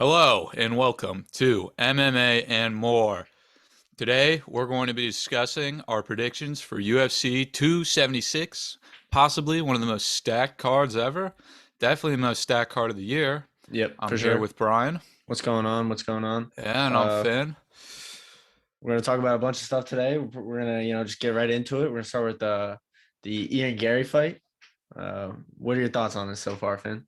Hello and welcome to MMA and more. Today we're going to be discussing our predictions for UFC 276, possibly one of the most stacked cards ever. Definitely the most stacked card of the year. Yep, I'm for here sure. with Brian. What's going on? What's going on? And I'm Uh, Finn. we're gonna talk about a bunch of stuff today. We're gonna, just get right into it. We're gonna start with the Ian Gary fight. What are your thoughts on this so far, Finn?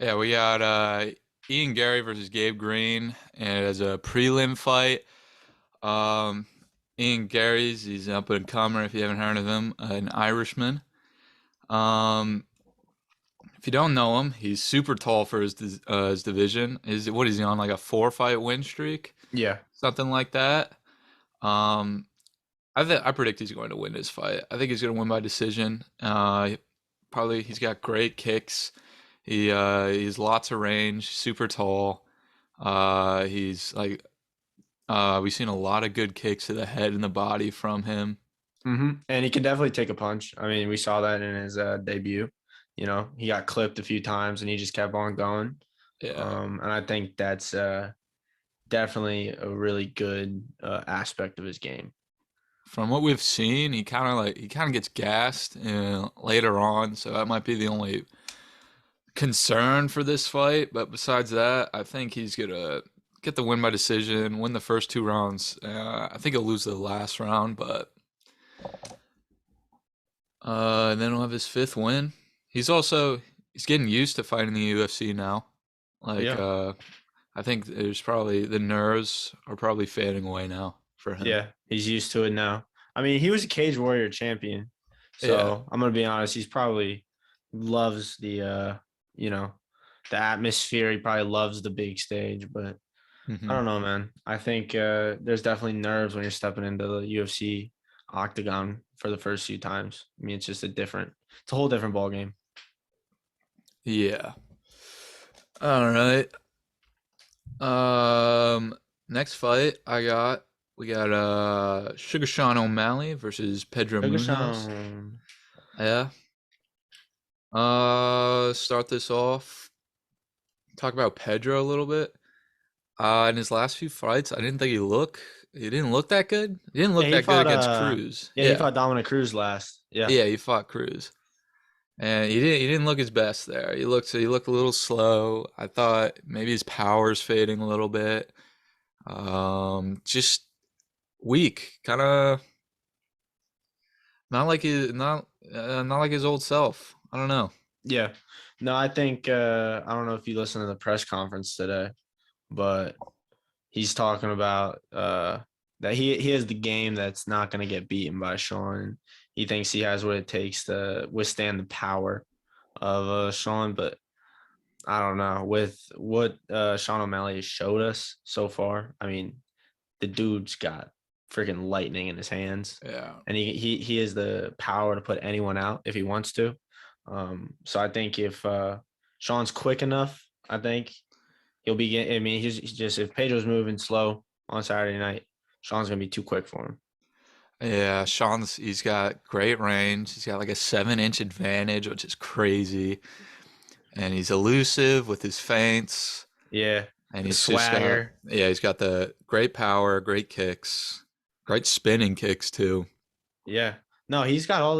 Yeah, we got Ian Gary versus Gabe Green, and as a prelim fight. Um, Ian Gary's he's an up and comer if you haven't heard of him, an Irishman. Um, If you don't know him, he's super tall for his division. Is he on like a 4 fight win streak, Yeah. something like that? Um, I predict he's going to win this fight. I think he's going to win by decision. Probably he's got great kicks. He has lots of range, super tall. He's like we've seen a lot of good kicks to the head and the body from him. And he can definitely take a punch. I mean, we saw that in his debut. He got clipped a few times and he just kept on going. Yeah. And I think that's definitely a really good aspect of his game. From what we've seen, he kind of gets gassed later on, so that might be the only concern for this fight. But besides that, I think he's gonna get the win by decision, win the first 2 rounds. I think he'll lose the last round, but and then he'll have his fifth win. He's getting used to fighting the UFC now. Like Yeah. I think there's probably the nerves are probably fading away now for him. Yeah, he's used to it now. I mean, he was a Cage Warrior champion, Yeah. so I'm gonna be honest. He's probably loves you know, the atmosphere. He probably loves the big stage, but I Hmm. don't know, man. I think there's definitely nerves when you're stepping into the UFC octagon for the first few times. I mean, it's a whole different ball game. Yeah. All right. Next fight we got Sugar Sean O'Malley versus Pedro Munoz. Ferguson. Yeah. Start this off. Talk about Pedro a little bit. In his last few fights, he didn't look that good. He didn't Yeah, look that good against Cruz. he Yeah. fought Dominic Cruz last. Yeah. Yeah, he fought Cruz. And he didn't look his best there. He looked a little slow. I thought maybe his power's fading a little bit. Just weak, kind of not like his old self. I don't know. Yeah. No, I think I don't know if you listened to the press conference today, but he's talking about that he has the game that's not going to get beaten by Sean. He thinks he has what it takes to withstand the power of Sean, but I don't know with what Sean O'Malley has showed us so far. I mean, the dude's got freaking lightning in his hands, Yeah, and he has the power to put anyone out if he wants to. So I think if Sean's quick enough, I think he'll be. I mean, he's just if Pedro's moving slow on Saturday night, Sean's gonna be too quick for him. yeah. He's got great range. He's got like a 7 inch advantage, which is crazy. And he's elusive with his feints. Yeah, And the he's just got swagger. yeah, he's got the great power, great kicks, great spinning kicks too. Yeah, no, he's got all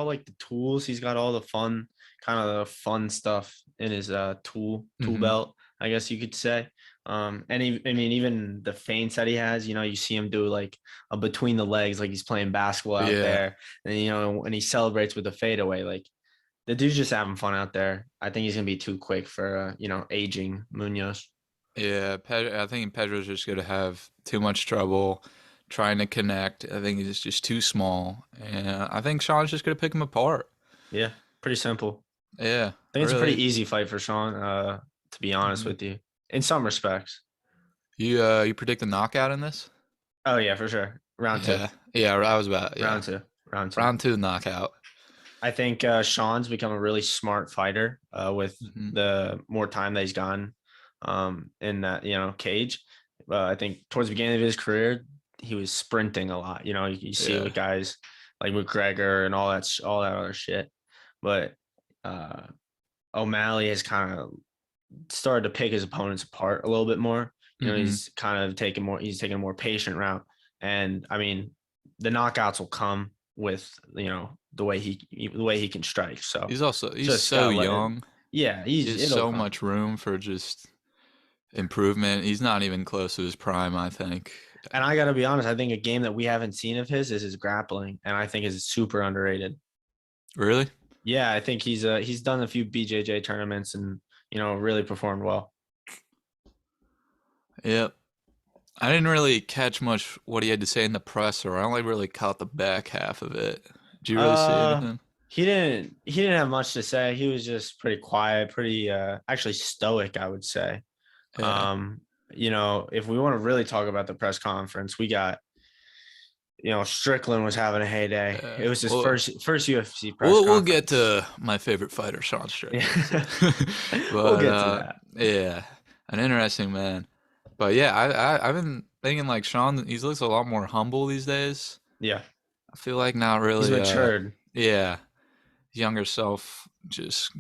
like the tools. He's got all the fun kind of the fun stuff in his tool Hmm. belt, I guess you could say. I mean, even the feints that he has, you see him do like a between the legs, like he's playing basketball out Yeah, there, and when he celebrates with a fadeaway, like the dude's just having fun out there. I think he's gonna be too quick for aging Munoz. yeah. I think Pedro's just gonna have too much trouble trying to connect. I think he's just too small, and I think Sean's just gonna pick him apart. Yeah, pretty simple. Yeah, I think it's a pretty really. easy fight for Sean. To be honest Hmm. with you, in some respects. You predict a knockout in this? Oh yeah, for sure. Round two. Yeah, yeah. I was about yeah. Round two. Round two. Round 2 knockout. I think Sean's become a really smart fighter with Hmm. the more time that he's gotten in that cage. I think towards the beginning of his career, he was sprinting a lot. You see it Yeah, with guys like McGregor and all that other shit. But uh, O'Malley has kind of started to pick his opponents apart a little bit more. Mm-hmm. He's kind of taking a more patient route. And I mean, the knockouts will come with, the way he can strike. So He's just so gotta let it. young. Yeah, He has it'll so come. much room for just improvement. He's not even close to his prime, I think. And I gotta be honest, I think a game that we haven't seen of his is his grappling, and I think is super underrated. Really? Yeah, I think he's done a few BJJ tournaments and really performed well. Yep. I didn't really catch much what he had to say in the presser. I only really caught the back half of it. Did you really see Uh, anything? he didn't have much to say. He was just pretty quiet, pretty actually stoic, I would say. Yeah. If we want to really talk about the press conference, we got Strickland was having a heyday. It was his Well, first UFC press we'll get conference. to my favorite fighter, Sean Strickland. Yeah, we'll But get to that. yeah, an interesting man. But yeah, I've been thinking like Sean. He looks a lot more humble these days. Yeah, I feel like not he's really. matured. Yeah, younger self, just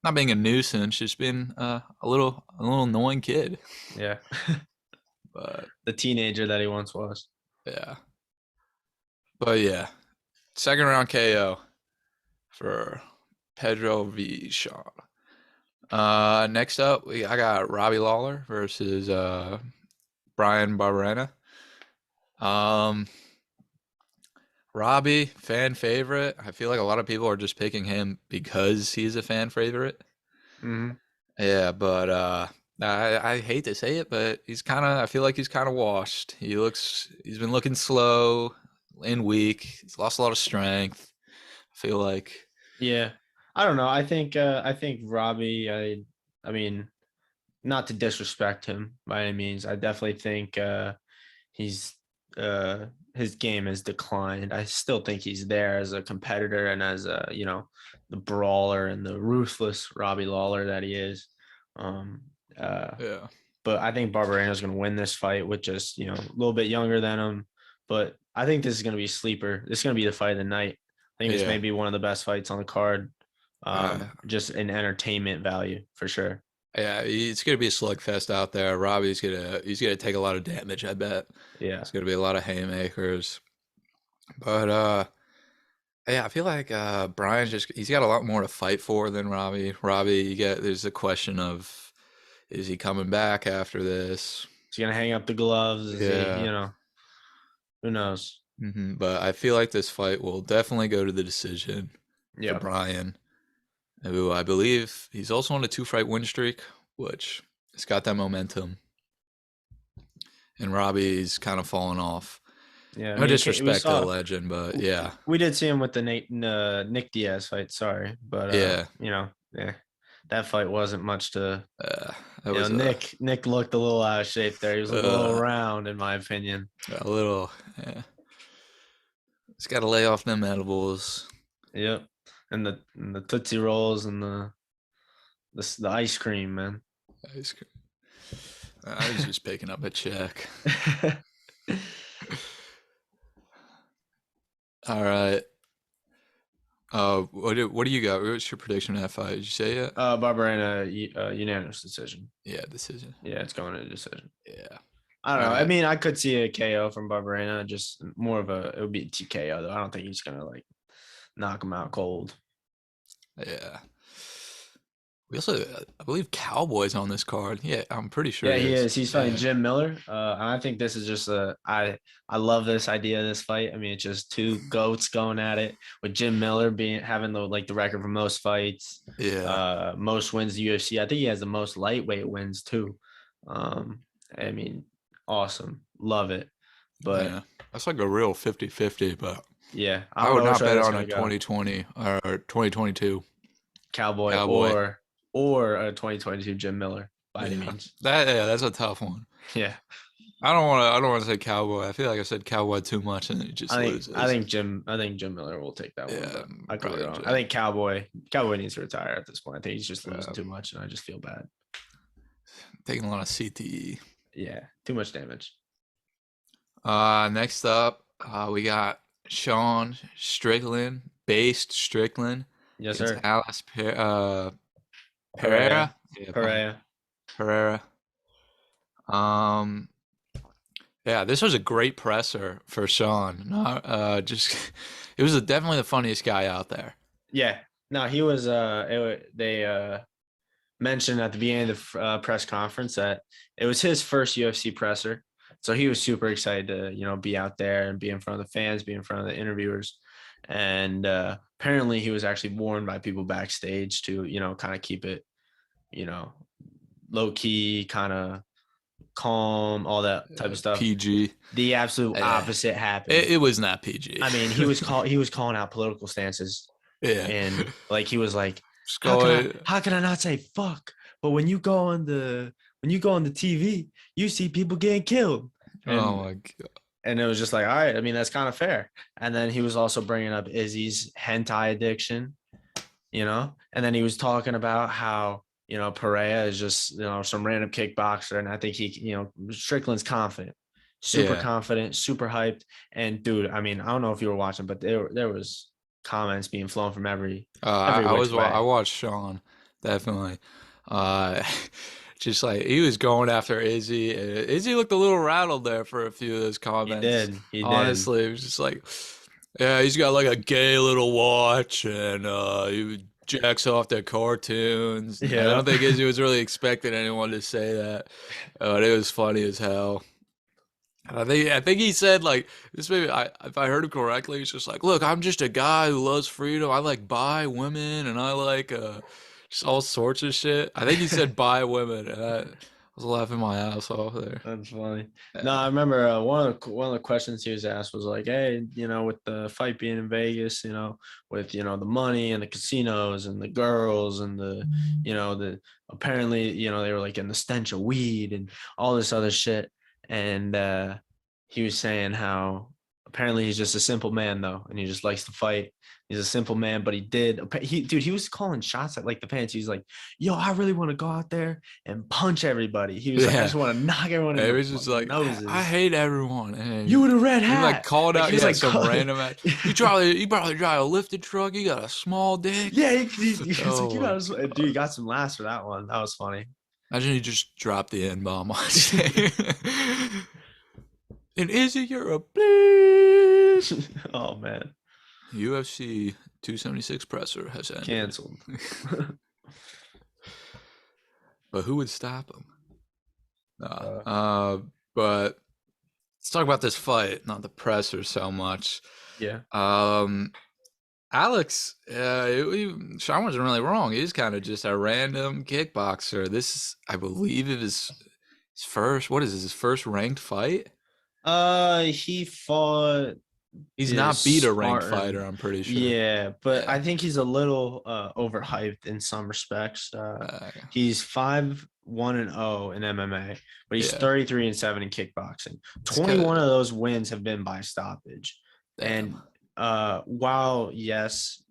not being a nuisance, just being a little annoying kid. Yeah, But the teenager that he once was. yeah, but yeah, second round KO for Pedro v. Sean. Next up, I got Robbie Lawler versus Brian Barberena. Um, Robbie, fan favorite. I feel like a lot of people are just picking him because he's a fan favorite. Hmm. Yeah, but I hate to say it, but I feel like he's kind of washed. He's been looking slow and weak. He's lost a lot of strength. I feel like, Yeah, I don't know. I think Robbie. I mean, not to disrespect him by any means. I definitely think he's his game has declined. I still think he's there as a competitor and as the brawler and the ruthless Robbie Lawler that he is. Um, uh, yeah, but I think Barbereno's going to win this fight with just a little bit younger than him. But I think this is going to be a sleeper. This is going to be the fight of the night. I think this may yeah. be one of the best fights on the card. Uh, Just in entertainment value for sure. Yeah, it's gonna be a slugfest out there. He's gonna take a lot of damage, I bet. Yeah, It's gonna be a lot of haymakers. But yeah, I feel like Brian's just he's got a lot more to fight for than Robbie. Robbie, there's a question of is he coming back after this? he's going to hang up the gloves. Is he? Yeah. Who knows? But I feel like this fight will definitely go to the decision for Yeah, Brian, who I believe he's also on a two-fight win streak, which has got that momentum. And Robbie's kind of fallen off. yeah. I No mean, we disrespect to the saw legend, but yeah, we did see him with the Nick Diaz fight. Sorry, but yeah, yeah, that fight wasn't much to. uh, that was Nick looked a little out of shape there. He was looking a little uh, round, in my opinion. a little. Yeah, he's got to lay off them edibles. Yep, and the Tootsie Rolls and the ice cream, man. Ice cream. I was just picking up a check. All right. What do you got? What's your prediction of that fight? Did you say it? Barberena, unanimous decision. Yeah, decision. Yeah, it's going to decision. Yeah. I don't All know. I right. mean, I could see a KO from Barberena, just more of it would be a TKO though. I don't think he's gonna like knock him out cold. Yeah. We also, I believe, Cowboys on this card. Yeah, I'm pretty sure Yeah, he he is. is. He's fighting Yeah. Jim Miller. And I think this is just I love this idea of this fight. I mean, it's just two goats going at it with Jim Miller having the record for most fights, Yeah. most wins the UFC. I think he has the most lightweight wins too. Um, I mean, awesome. Love it. But Yeah. That's like a real 50-50, but yeah, I I don't would know which not way bet that's on gonna a go. 2020 or 2022 Cowboy Cowboy. or a 2022 Jim Miller by any Yeah. means. That's a tough one. Yeah. I don't want to say Cowboy. I feel like I said Cowboy too much and he just loses. I think Jim Miller will take that one, Yeah, but I could be probably wrong. I Jim. think Cowboy needs to retire at this point. I think he's just losing Yeah. too much, and I just feel bad. Taking a lot of CTE. Yeah, too much damage. Next up, we got Sean Strickland, based Strickland Yes, against sir. Alice Perea, Pereira. Yeah, Perea. Pereira. Um, yeah, this was a great presser for Sean. Not just it was definitely the funniest guy out there. Yeah. No, he was. They mentioned at the beginning of the press conference that it was his first UFC presser, so he was super excited to be out there and be in front of the fans, be in front of the interviewers, and apparently he was actually warned by people backstage to kind of keep it you know low key, kind of calm, all that type of stuff. PG. The absolute Eh, opposite happened. it was not PG. I mean, he was calling out political stances, Yeah. and like he was like, Just how can I going. how can I not say fuck? But when you go on the TV, you see people getting killed, Oh and my god. and it was just like, all right, I mean that's kind of fair. And then he was also bringing up Izzy's hentai addiction, and then he was talking about how Perea is just some random kickboxer, and I think Strickland's Yeah. confident, super hyped. And dude, I mean, I don't know if you were watching, but there was comments being flown from every which I way. watched Sean, definitely. Uh, just like he was going after Izzy. Izzy looked a little rattled there for a few of those comments. He did. Honestly, it was just like, yeah, he's got like a gay little watch, and he jacks off their cartoons. And I Yeah. don't think Izzy was really expecting anyone to say that, but it was funny as hell. I think he said like this. Maybe if I heard him correctly, he's just like, "Look, I'm just a guy who loves freedom. I like bi women, and I like just all sorts of shit." I think he said bi women, and I was laughing my ass off there. That's funny. No, Yeah, I remember one of the questions he was asked was like, "Hey, with the fight being in Vegas, with the money and the casinos and the girls and the apparently they were like in the stench of weed and all this other shit." And he was saying how apparently he's just a simple man though, and he just likes to fight. He's a simple man, but he was calling shots at like the fans. He's like, "Yo, I really want to go out there and punch everybody." He was like, "I yeah. just want to knock everyone in It the was just fucking like I noses." hate everyone, and You with a red he like hat. called Like out he was yeah like, some random ass. You probably drive a lifted truck. You got a small dick. yeah, he was like, Oh you my got dude, you got some laughs for that one. That was funny. Imagine you just dropped the N bomb on stage. And Izzy, you're a please. Oh man, UFC 276 presser has ended. canceled. But who would stop him? Nah. uh, But let's talk about this fight, not the presser so much. yeah. Um, Alex, Sean wasn't really wrong. He's kind of just a random kickboxer. This is, I believe, it was his first. What is this? His first ranked fight? He fought He's this not beat a ranked fighter. Spartan. I'm pretty sure. Yeah, but Yeah. I think he's a little overhyped in some respects. Uh, He's 5-1-0 in MMA, but he's yeah. 33-7 in kickboxing. It's kind 21 of of those wins have been by stoppage. damn. And while yes,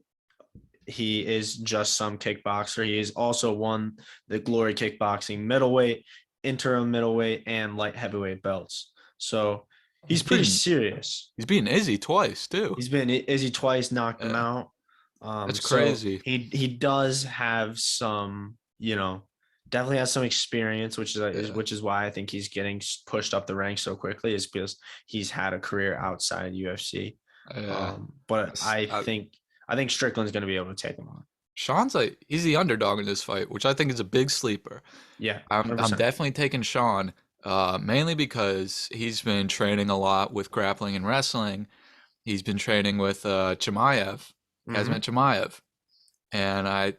he is just some kickboxer, he has also won the Glory Kickboxing middleweight, interim middleweight, and light heavyweight belts. So He's he's pretty beaten serious. he's beaten Izzy twice too. He's been Izzy twice, knocked him Yeah, out. that's So crazy. he does have some, definitely has some experience, Yeah, which is why I think he's getting pushed up the ranks so quickly, is because he's had a career outside UFC. yeah. But That's- I, I think Strickland's going to be able to take him on. Sean's like he's the underdog in this fight, which I think is a big sleeper. Yeah, I'm 100%. definitely taking Sean, mainly because he's been training a lot with grappling and wrestling. He's been training with Chimaev, Hmm. Kazmat Chimaev, and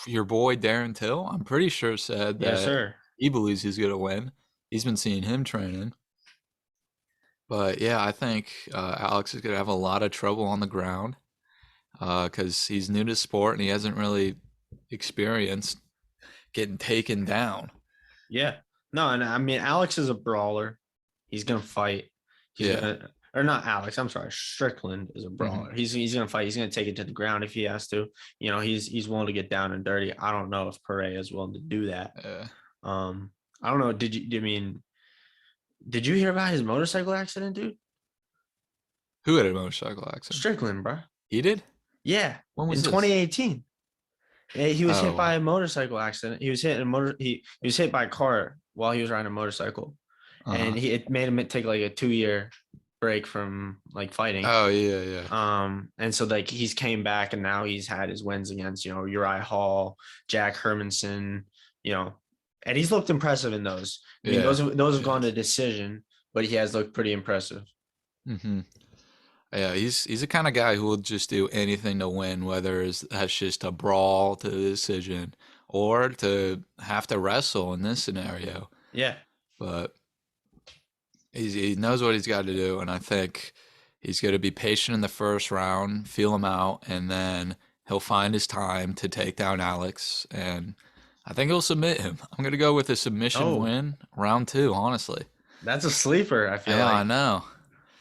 your boy Darren Till, I'm pretty sure said Yes, that sir. he believes he's gonna win. He's been seeing him training. But yeah, I think Alex is going to have a lot of trouble on the ground because he's new to sport and he hasn't really experienced getting taken down. Yeah. No, and I mean Alex is a brawler. He's gonna fight. He's Yeah. gonna or not Alex, I'm sorry. Strickland is a Hmm. brawler. He's gonna fight. He's gonna take it to the ground if he has to. He's willing to get down and dirty. I don't know if Perea is willing to do that. Uh, I don't know. Did you hear about his motorcycle accident, dude? who had a motorcycle accident? Strickland, bro. He did? Yeah, When in was this? 2018. He was hit Oh, by a motorcycle accident. He was hit in a motor. He was hit by a car while he was riding a motorcycle, and uh-huh. it made him take like a 2 year break from like fighting. Oh, yeah, yeah. And so like he's came back and now he's had his wins against, Uriah Hall, Jack Hermanson, you know, and he's looked impressive in those. I mean, Yeah. those have gone Yes. to decision, but he has looked pretty impressive. Hmm. Yeah, he's the kind of guy who will just do anything to win, whether that's just a brawl to the decision or to have to wrestle in this scenario. Yeah. But he knows what he's got to do, and I think he's going to be patient in the first round, feel him out, and then he'll find his time to take down Alex, and I think he'll submit him. I'm going to go with a submission Oh, win, round two, honestly. that's a sleeper, I feel Yeah, I like. know.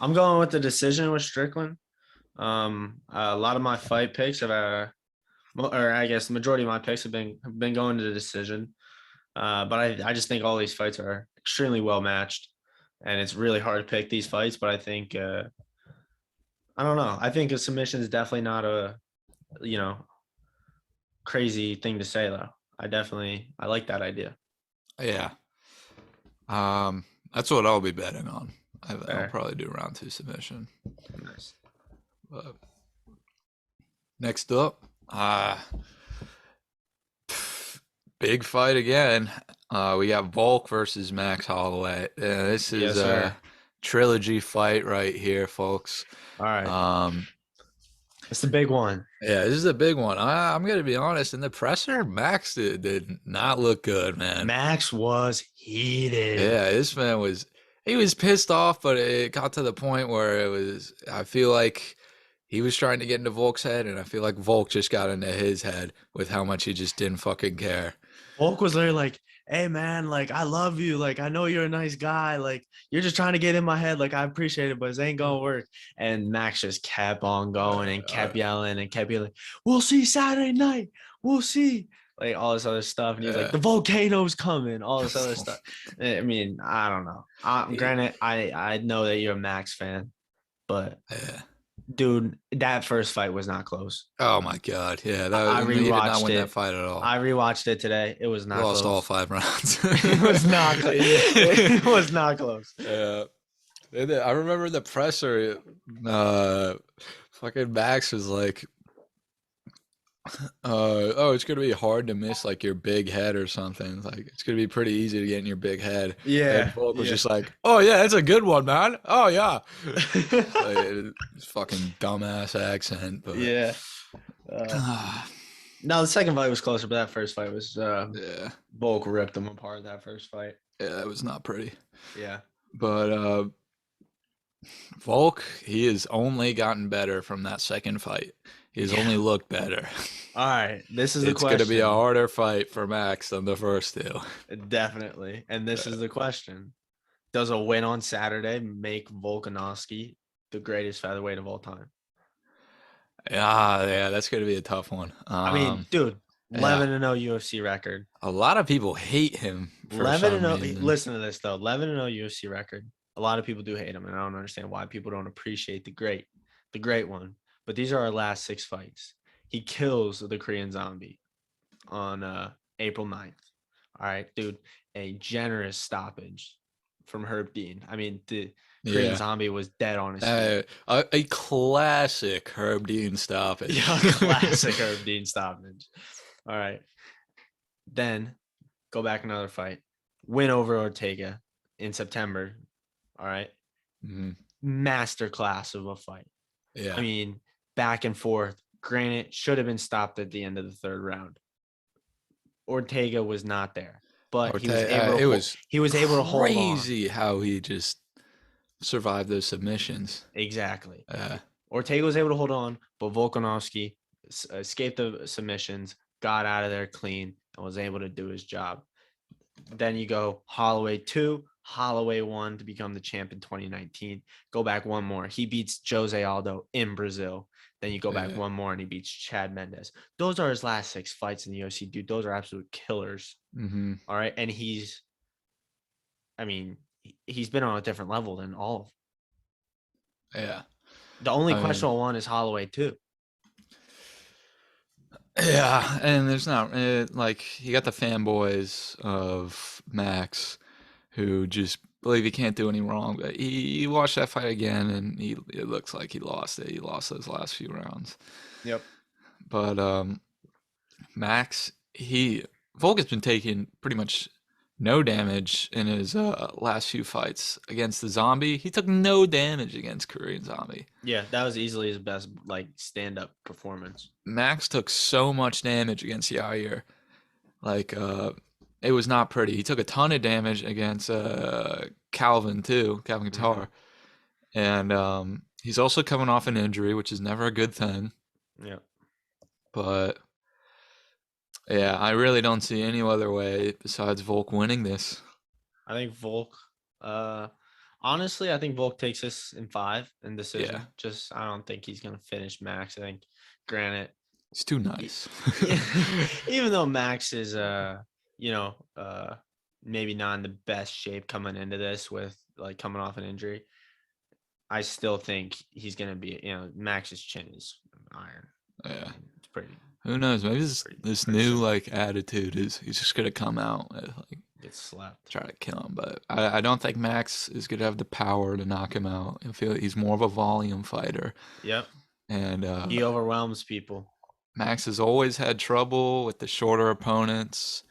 I'm going with the decision with Strickland. A lot of my fight picks have or I guess the majority of my picks have been going to the decision. But I just think all these fights are extremely well matched, and it's really hard to pick these fights. But I think I don't know. I think a submission is definitely not a you know crazy thing to say though. I like that idea. Yeah. Um, that's what I'll be betting on. I'll Fair. probably do round two submission. Nice. But next up, big fight again. We got Volk versus Max Holloway. This is Yes, sir. a trilogy fight right here, folks. All right. Um, It's the big one. yeah, this is a big one. I'm gonna be honest. In the presser, Max did not look good, man. Max was heated. Yeah, this man he was pissed off, but it got to the point where I feel like he was trying to get into Volk's head, and I feel like Volk just got into his head with how much he just didn't fucking care. Volk was literally like, "Hey man, like I love you. Like I know you're a nice guy. Like you're just trying to get in my head. Like I appreciate it, but it ain't gonna work." And Max just kept on going and Uh, kept yelling and kept yelling, "We'll see Saturday night. We'll see." Like all this other stuff, and he's like, uh, "The volcano's coming." All this other stuff. I mean, I don't know. yeah, Granted, I know that you're a Max fan, but yeah. dude, that first fight was not close. Oh my God, yeah, I he did not rewatched win that it. fight at all. I rewatched it today. It was not Lost all close. 5 rounds. It was not. It was not close. Yeah. I remember the presser. Fucking Max was like, oh, it's gonna be hard to miss like your big head or something. Like it's gonna be pretty easy to get in your big head. And Yeah, Volk was yeah. just like, oh yeah, it's a good one, man. Oh yeah. Like, it's fucking dumbass accent, but Yeah. Uh, no, the second fight was closer, but that first fight was yeah, Volk ripped him apart that first fight. yeah, it was not pretty. Yeah. But Volk, he has only gotten better from that second fight. He has Yeah. only looked better. All right. This is the It's gonna be a question. harder fight for Max than the first two. Definitely. And this is the question. Does a win on Saturday make Volkanovski the greatest featherweight of all time? Yeah, yeah, that's gonna be a tough one. I mean, dude, Yeah, 11-0 UFC record. a lot of people hate him for 11 and some 0. reason. Listen to this though. 11 and 0 UFC record. A lot of people do hate him, and I don't understand why people don't appreciate the great one. But these are our last 6 fights. He kills the Korean Zombie on April 9th. All right, dude, a generous stoppage from Herb Dean. I mean, the Korean Yeah, Zombie was dead on his feet. a classic Herb Dean stoppage. Yeah, classic Herb Dean stoppage. All right, then go back another fight, win over Ortega in September. All right, Mhm. masterclass of a fight. I Yeah, mean, back and forth. Granted, should have been stopped at the end of the third round. Ortega was not there, but It was he was able to hold on. crazy how he just survived those submissions. Exactly. Uh, Ortega was able to hold on, but Volkanovski escaped the submissions, got out of there clean, and was able to do his job. Then you go Holloway 2, Holloway 1 to become the champ in 2019. Go back one more. He beats Jose Aldo in Brazil. Then you go back yeah. one more and he beats Chad Mendes. Those are his last 6 fights in the UFC, dude. Those are absolute killers. Mm-hmm. All right. And he's been on a different level than all of them. Yeah. The only I mean, questionable one is Holloway 2. Yeah, and there's not like you got the fanboys of Max who just believe he can't do any wrong. But you watch that fight again, and it looks like he lost it. He lost those last few rounds. Yep. But Max, Volk has been taking pretty much no damage in his last few fights against the Zombie. He took no damage against Korean Zombie. Yeah, that was easily his best like stand up performance. Max took so much damage against Yair. Like it was not pretty. He took a ton of damage against Calvin too, Calvin Mm-hmm. Guitar. And he's also coming off an injury, which is never a good thing. Yeah. But yeah, I really don't see any other way besides Volk winning this. I think Volk. Uh, honestly, I think Volk takes this in 5 in Yeah, decision. Just I don't think he's gonna finish Max. I think, granted, he's too e- nice. even though Max is you know maybe not in the best shape coming into this with like coming off an injury, I still think he's gonna be Max's chin is iron. I Yeah, mean, it's pretty who knows? Maybe this pretty new simple. like attitude is he's just gonna come out and, like Gets slept. try to kill him. But I don't think Max is gonna have the power to knock him out. I feel like he's more of a volume fighter. Yep. And He overwhelms people. Max has always had trouble with the shorter opponents.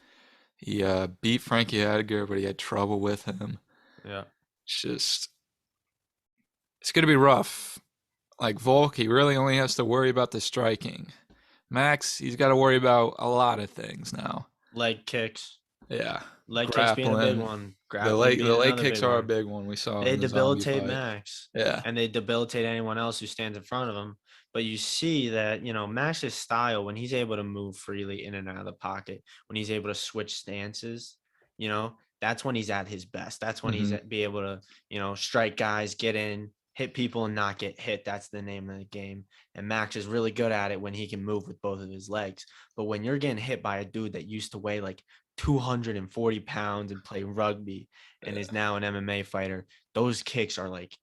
He beat Frankie Edgar, but he had trouble with him. Yeah. It's just, it's going to be rough. Like Volk, he really only has to worry about the striking. Max, he's got to worry about a lot of things now. Leg kicks. Yeah, Leg kicks being a big grappling. one. Grappling The being leg another kicks big are a one. big one. We saw They in the zombie debilitate fight. Max Yeah. and they debilitate anyone else who stands in front of him. But you see that, Max's style, when he's able to move freely in and out of the pocket, when he's able to switch stances, that's when he's at his best. That's when Hmm. be able to, strike guys, get in, hit people and not get hit. That's the name of the game. And Max is really good at it when he can move with both of his legs. But when you're getting hit by a dude that used to weigh like 240 pounds and play rugby and is Yeah. now an MMA fighter, those kicks are like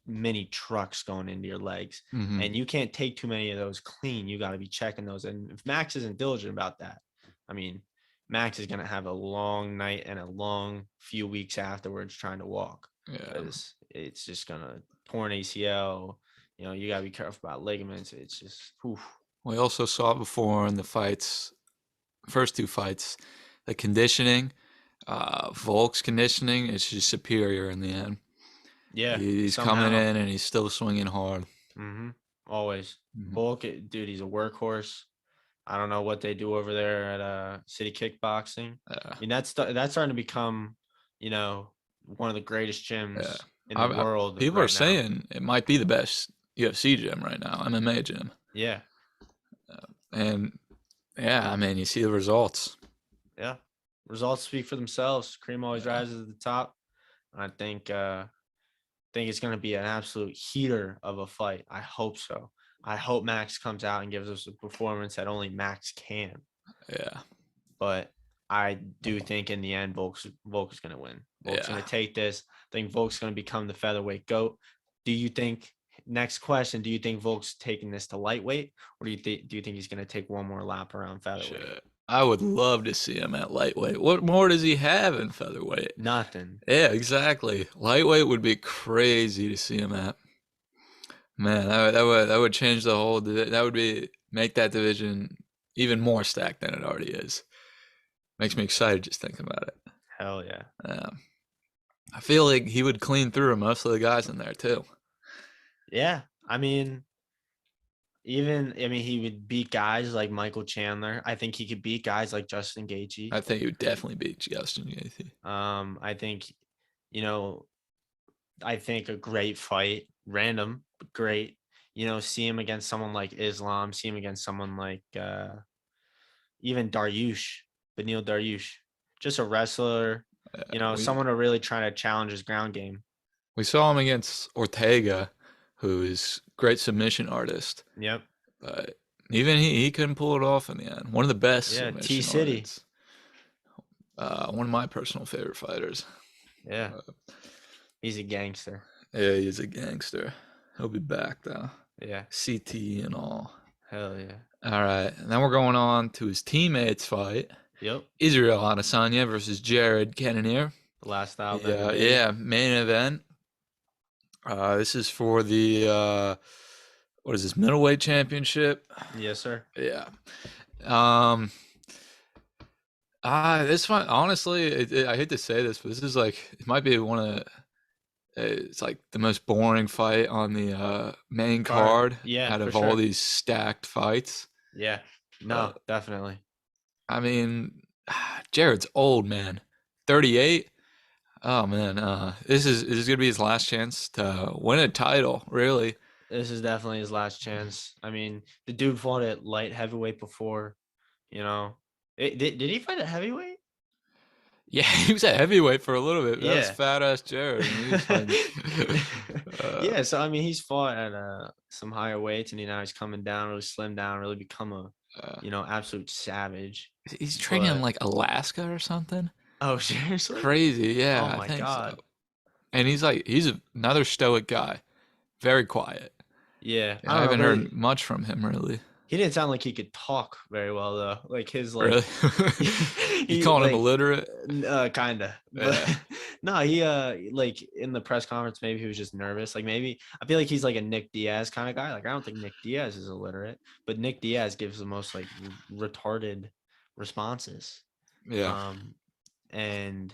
mini trucks going into your legs. Hmm. And you can't take too many of those clean. You got to be checking those. And if Max isn't diligent about that, I mean, Max is going to have a long night and a long few weeks afterwards trying to walk Yeah. because it's just going to torn ACL. You got to be careful about ligaments. It's just, whew. We also saw before in the fights, first two fights, the conditioning. Volk's conditioning is just superior in the end. Yeah, He's coming somehow. in and he's still swinging hard. Mm-hmm. Always. Mhm. Volk, dude, he's a workhorse. I don't know what they do over there at City Kickboxing. I Yeah, mean, that's starting to become, one of the greatest yeah. gyms in the world People are right now. saying it might be the best UFC gym right now, MMA gym. Yeah, And yeah, I mean, you see the results. yeah. Results speak for themselves. Cream always Yeah, rises to the top. I think it's going to be an absolute heater of a fight. I hope so. I hope Max comes out and gives us a performance that only Max can. yeah, But I do think in the end, Volk is going to win. Volk's yeah, going to take this. I think Volk's going to become the featherweight goat. Do you think? Next question: do you think Volk's taking this to lightweight, or do you think he's going to take one more lap around featherweight? shit. I would love to see him at lightweight. What more does he have in featherweight? Nothing. Yeah, exactly. Lightweight would be crazy to see him at. Man, that would change the whole. That would be make that division even more stacked than it already is. Makes me excited just thinking about it. Hell yeah. I feel like he would clean through most of the guys in there too. Yeah. I mean, he would beat guys like Michael Chandler. I think he could beat guys like Justin Gaethje. I think he would definitely beat Justin Gaethje. I think, you know, I think a great fight, random, but great. See him against someone like Islam, see him against someone like even Dariush, Benil Dariush, just a wrestler, We someone to really try to challenge his ground game. we saw him against Ortega, who is great submission artist, Yep. but even he couldn't pull it off in the end. One of the best Yeah. T submission City. artists. One of my personal favorite fighters. Yeah. Uh, He's a gangster. yeah, he's a gangster. He'll be back though. Yeah. CT and all. Hell yeah. All right, and then we're going on to his teammates fight. Yep. Israel Adesanya versus Jared Cannonier. The last style bender, Yeah, baby. yeah, main event. This is for the what is this, middleweight championship? Yes, sir. Yeah. Um, this one, honestly, I hate to say this, but this is like it might be one of it's like the most boring fight on the main Card. card Yeah, out for of all sure. these stacked fights. Yeah. No, But definitely. I mean, Jared's old, man, 38. Oh man, this is gonna be his last chance to win a title, really. This is definitely his last chance. I mean, the dude fought at light heavyweight before, you know. Did he fight at heavyweight? Yeah, he was at heavyweight for a little bit. That was Yeah. fat ass Jared, and he was fighting. uh, Yeah, so I mean, he's fought at some higher weights, and now he's coming down, really slim down, really become a, uh, absolute savage. he's training in But like Alaska or something. oh, seriously? Crazy, Oh yeah, I my think so. God. And he's another stoic guy, very quiet. Yeah, I Yeah, I don't know, haven't but heard much from him really. he didn't sound like he could talk very well though. Like his Really, you he calling him like illiterate? kinda. But Yeah, no, he like in the press conference maybe he was just nervous. Like maybe I feel like he's like a Nick Diaz kind of guy. Like I don't think Nick Diaz is illiterate, but Nick Diaz gives the most like retarded responses. yeah. Um and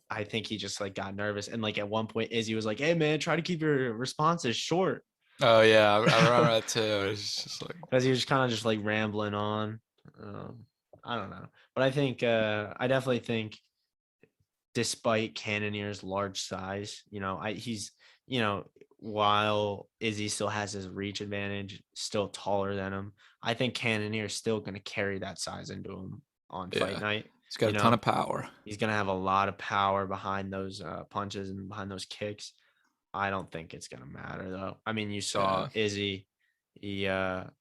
I think he just like got nervous and like at one point Izzy was like, "Hey man, try to keep your responses short." Oh yeah, I remember that too. It's just like, Because he was kind of just like rambling on. Um, I don't know, but I definitely think, despite Cannonier's large size, he's you know while Izzy still has his reach advantage, still taller than him. I think Cannonier is still going to carry that size into him on fight yeah, night. he's got You a ton know, of power. he's going to have a lot of power behind those punches and behind those kicks. I don't think it's gonna matter though. I mean, you saw Yeah, Izzy. He had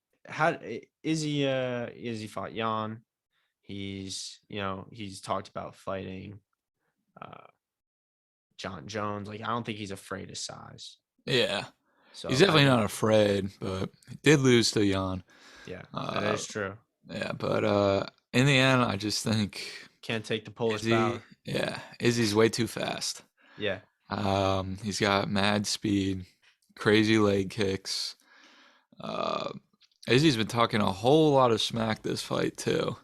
Izzy fought Jan. He's talked about fighting uh John Jones. Like I don't think he's afraid of size. yeah. He's So I definitely think not afraid, but he did lose to Jan. yeah, that Uh, is true. yeah, but in the end, I just think Can't take the Polish Izzy, power. yeah, Izzy's way too fast. Yeah. He's got mad speed, crazy leg kicks. Uh, Izzy's been talking a whole lot of smack this fight too,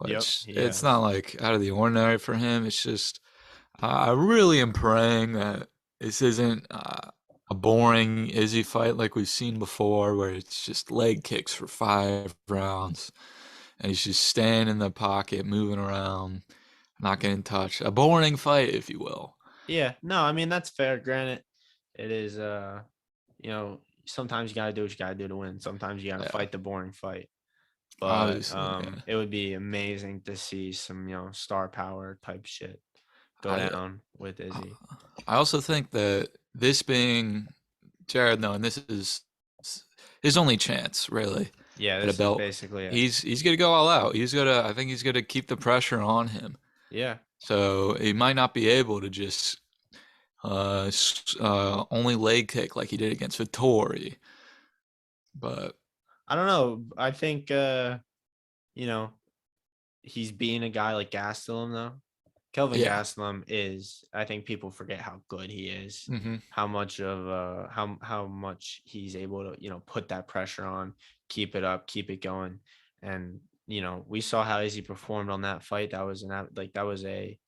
Yep, which he it's not has. like out of the ordinary for him. It's just I really am praying that this isn't a boring Izzy fight like we've seen before, where it's just leg kicks for 5 rounds and he's just staying in the pocket, moving around, not getting touched. A boring fight, if you will. Yeah, no, I mean that's fair. Granted, it is sometimes you gotta do what you gotta do to win. Sometimes you gotta Yeah, fight the boring fight. But obviously. Yeah. it would be amazing to see some star power type shit go I down with Izzy. I also think that this being Jared knowing this is his only chance really Yeah, at a this is belt. basically it. He's gonna go all out. I think he's gonna keep the pressure on him. Yeah, So he might not be able to just only leg kick like he did against Vittori, but I don't know. I think you know he's being a guy like Gastelum though. Kelvin yeah. Gastelum is. I think people forget how good he is, Hmm. how much of how much he's able to put that pressure on, keep it up, keep it going, and we saw how Izzy performed on that fight. That was that was a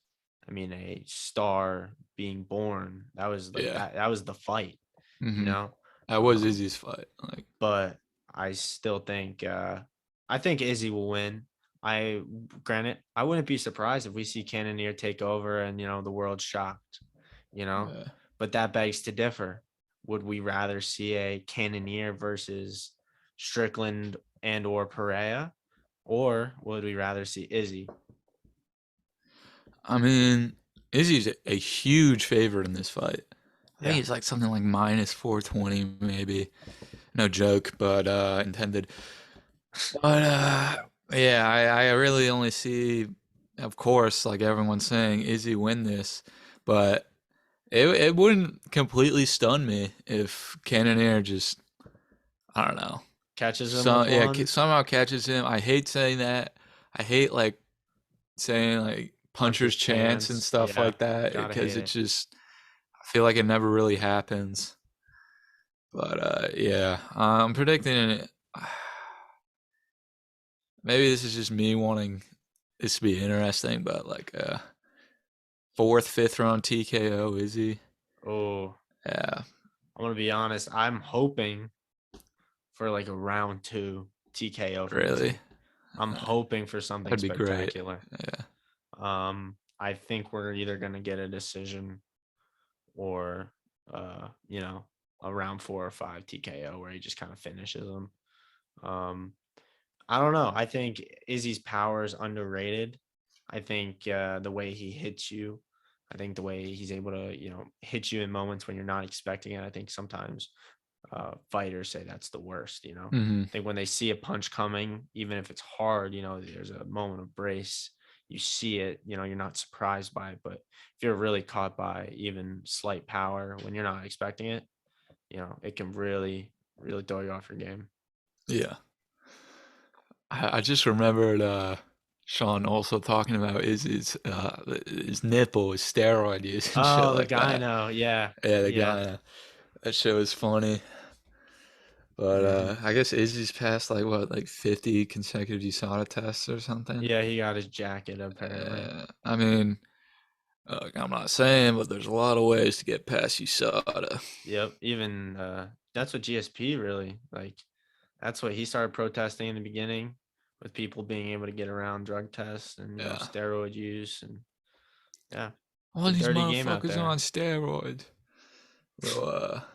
star being born. That was like Yeah. that was the fight, you Hmm. know. That was Um, Izzy's fight. Like, but I think Izzy will win. I Granted, I wouldn't be surprised if we see Cannonier take over and the world's shocked, you know. yeah. But that begs to differ. Would we rather see a Cannonier versus Strickland and or Perea, or would we rather see Izzy? I mean, Izzy's a huge favorite in this fight. I think Yeah. he's like something like minus 420, maybe. No joke, but intended. But yeah, I really only see, of course, like everyone's saying, Izzy win this, but it wouldn't completely stun me if Cannonier just, I don't know. Catches him with one. Somehow catches him. I hate saying that. I hate like saying like Puncher's puncher's chance and chance. stuff Yeah, like that gotta because hate it it. just I feel like it never really happens. But yeah, I'm predicting it. Maybe this is just me wanting this to be interesting, but like fourth, fifth round TKO, is he? Oh, Yeah, I'm gonna be honest. I'm hoping for like a round two TKO from really. Izzy. I'm hoping for something That'd be great. spectacular. Yeah. I think we're either gonna get a decision or you know, a round 4 or 5 TKO where he just kind of finishes him. Um, I don't know. I think Izzy's power is underrated. I think the way he hits you, I think the way he's able to, hit you in moments when you're not expecting it. I think sometimes fighters say that's the worst. Hmm. I think when they see a punch coming, even if it's hard, there's a moment of brace. You see it, you're not surprised by it. But if you're really caught by even slight power when you're not expecting it, it can really, really throw you off your game. Yeah. I just remembered Sean also talking about his nipple, his steroid use and shit Oh, the like that. gyno. Yeah. Yeah, the Yeah. guy. That show is funny. But Hmm. I guess Izzy's passed like what, like 50 consecutive USADA tests or something. Yeah, he got his jacket apparently. I mean, I'm not saying, but there's a lot of ways to get past USADA. Yep. Even that's what GSP really like. That's what he started protesting in the beginning with people being able to get around drug tests and Yeah. steroid use and yeah, it's All a these dirty game out motherfuckers there. on steroids. Well,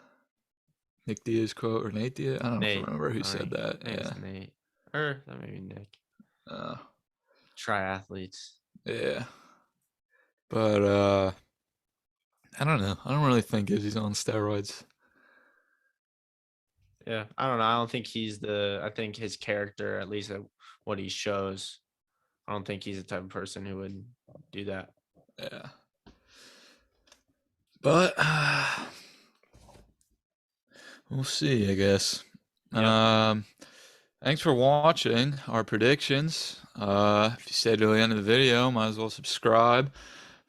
Nick Diaz quote or Nate Diaz? I don't Nate, remember who I said that. think it's Yeah. Nate or that may be Nick. Uh, Triathletes. yeah. But I don't know. I don't really think Izzy's on steroids. Yeah, I don't know. I don't think he's the. I think his character, at least what he shows, I don't think he's the type of person who would do that. Yeah. But we'll see, I guess. Yep. Um, Thanks for watching our predictions. If you stayed to the end of the video, might as well subscribe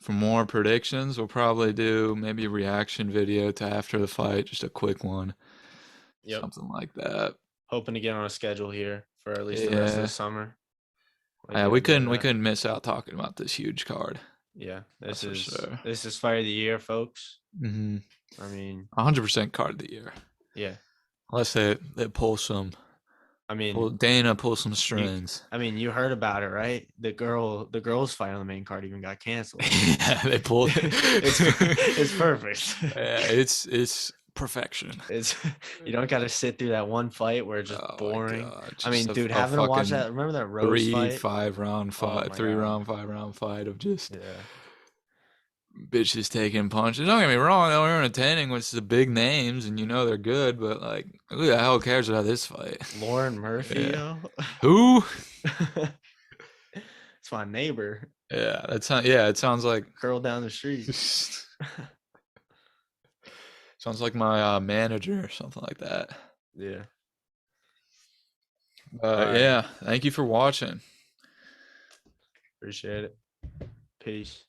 for more predictions. We'll probably do maybe a reaction video to after the fight, just a quick one, Yep. something like that. Hoping to get on a schedule here for at least the rest of the Yeah. summer. Like Yeah, the idea of we that. couldn't miss out talking about this huge card. Yeah, That's this for is sure. this is fight of the year, folks. Mm-hmm. I mean, 100% card of the year. yeah. Unless they I mean, pull some you. strings. I mean, you heard about it, right? The girls' fight on the main card even got canceled. Yeah, they pulled it. It's perfect. Yeah, it's perfection. It's you don't got to sit through that one fight where it's just Oh my boring. god, I just mean, dude, a having to watch fucking that. Remember that Rose fight? Oh my three god. round, 5 round fight of just Yeah. bitches taking punches. Don't get me wrong, they were entertaining with the big names, and you know they're good, but like, who the hell cares about this fight? Lauren Murphy, Yeah, yo. who? It's my neighbor. Yeah, that's not. Yeah, it sounds like Girl down the street. sounds like my manager or something like that. Yeah. All But right. yeah, thank you for watching. Appreciate it. Peace.